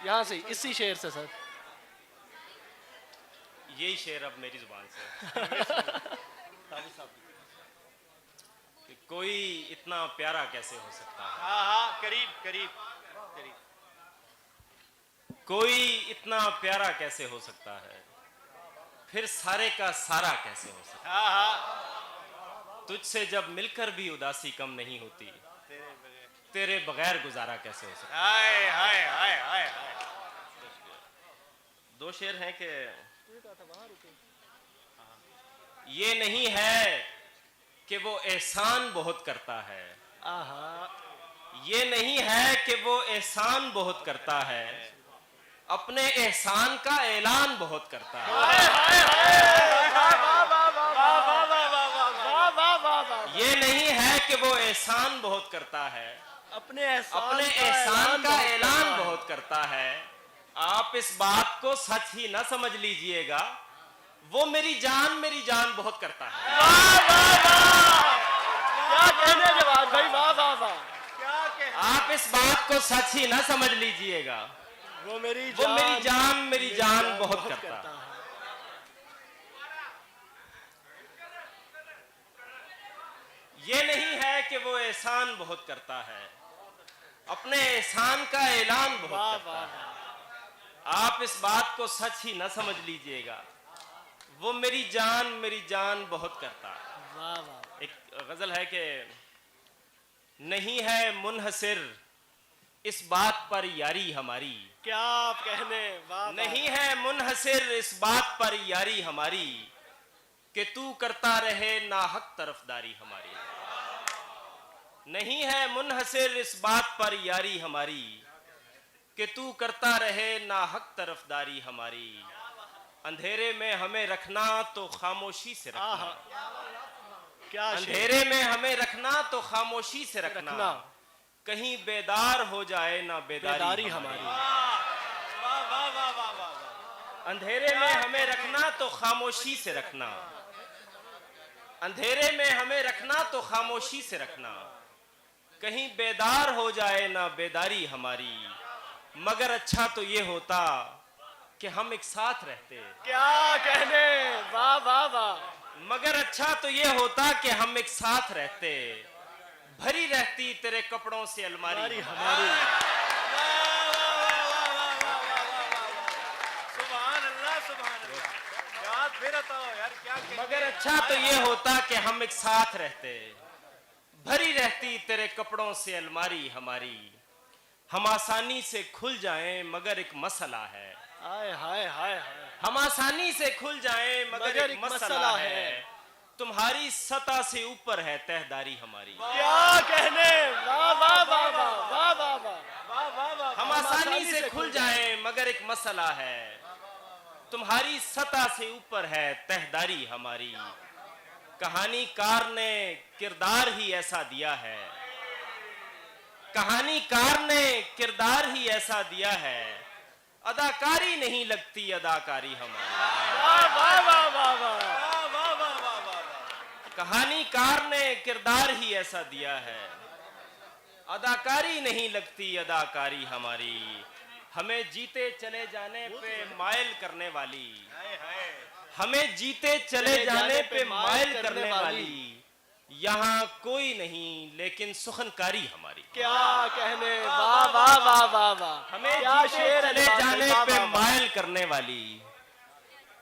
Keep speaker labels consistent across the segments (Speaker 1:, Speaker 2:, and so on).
Speaker 1: यहाँ से इसी शेर से सर।
Speaker 2: यही शेर अब मेरी जुबान से कि कोई इतना प्यारा कैसे हो सकता है,
Speaker 3: हाँ हाँ, करीब करीब करीब।
Speaker 2: कोई इतना प्यारा कैसे हो सकता है, फिर सारे का सारा कैसे हो सकता
Speaker 3: हाँ हाँ,
Speaker 2: है। तुझसे जब मिलकर भी उदासी कम नहीं होती,
Speaker 3: तेरे बगैर।
Speaker 2: तेरे बगैर गुजारा कैसे हो सकता
Speaker 3: हाय हाय हाय हाय हाय।
Speaker 2: है। दो शेर हैं कि ये नहीं है कि वो एहसान बहुत करता है,
Speaker 1: आहा,
Speaker 2: ये नहीं है कि वो एहसान बहुत करता है, अपने एहसान का ऐलान बहुत करता है। ये नहीं है कि वो एहसान बहुत करता है,
Speaker 1: अपने
Speaker 2: एहसान का ऐलान बहुत करता है। आप इस बात को सच ही ना समझ लीजिएगा, वो मेरी जान बहुत करता है।
Speaker 1: क्या कहने जवाब भाई, वाह वाह वाह।
Speaker 3: क्या कह,
Speaker 2: आप इस बात को सच ही ना समझ लीजिएगा,
Speaker 1: वो मेरी
Speaker 2: जान बहुत करता है। ये नहीं है कि वो एहसान बहुत करता है, अपने एहसान का ऐलान बहुत करता है। आप इस बात को सच ही न समझ लीजिएगा, वो मेरी जान बहुत करता है।
Speaker 1: वाह वाह।
Speaker 2: एक गजल है कि नहीं है मुनहसिर इस बात पर यारी हमारी,
Speaker 1: क्या आप कहने, वाह
Speaker 2: नहीं है मुनहसिर इस बात पर यारी हमारी, कि तू करता रहे नाहक तरफदारी हमारी। नहीं है मुनहसिर इस बात पर यारी हमारी, कि तू करता रहे नाहक तरफदारी हमारी। अंधेरे में हमें रखना तो खामोशी से रखना,
Speaker 1: क्या
Speaker 2: अंधेरे में हमें रखना तो खामोशी से रखना, कहीं बेदार हो जाए ना बेदारी हमारी।
Speaker 3: वाह वाह वाह वाह वाह।
Speaker 2: अंधेरे में हमें रखना तो खामोशी से रखना, अंधेरे में हमें रखना तो खामोशी से रखना, कहीं बेदार हो जाए ना बेदारी हमारी। मगर अच्छा तो ये होता कि हम एक साथ रहते,
Speaker 1: क्या कहने, वाह वाह वाह।
Speaker 2: मगर अच्छा तो ये होता कि हम एक साथ रहते, भरी रहती तेरे कपड़ों से अलमारी हमारी।
Speaker 3: सुभान अल्लाह सुभान अल्लाह। याद फिर बताओ यार, क्या कहने।
Speaker 2: मगर अच्छा तो ये होता कि हम एक साथ रहते, भरी रहती तेरे कपड़ों से अलमारी हमारी। हम आसानी से खुल जाएं मगर एक मसला है,
Speaker 1: हाय हाय हाय हाय।
Speaker 2: हम आसानी से खुल जाएं मगर एक मसला है, तुम्हारी सतह से ऊपर है तहदारी हमारी।
Speaker 1: क्या कहने, वाह वाह वाह वाह वाह वाह वाह।
Speaker 3: वाह वाह वाह।
Speaker 2: हम आसानी से खुल जाएं मगर एक मसला है, तुम्हारी सतह से ऊपर है तहदारी हमारी। कहानीकार ने किरदार ही ऐसा दिया है, कहानीकार ने किरदार ही ऐसा दिया है, अदाकारी नहीं लगती अदाकारी हमारी।
Speaker 1: वाह वाह वाह वाह वाह।
Speaker 3: वाह वाह वाह वाह वाह।
Speaker 2: कहानीकार ने किरदार ही ऐसा दिया है, अदाकारी नहीं लगती अदाकारी हमारी। हमें जीते चले जाने पे मायल करने वाली,
Speaker 3: हाय हाय।
Speaker 2: हमें जीते चले जाने पे मायल करने वाली, यहाँ कोई नहीं लेकिन सुखनकारी हमारी।
Speaker 1: क्या कहने, वाह वाह वाह वाह वाह।
Speaker 2: हमें
Speaker 1: क्या
Speaker 2: जीते
Speaker 1: शेर है
Speaker 2: चले
Speaker 1: जवाब,
Speaker 2: जाने
Speaker 1: वाह,
Speaker 2: पे
Speaker 1: वाह, वाह।
Speaker 2: मायल करने वाली,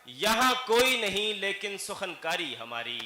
Speaker 2: यहाँ कोई नहीं लेकिन सुखनकारी हमारी।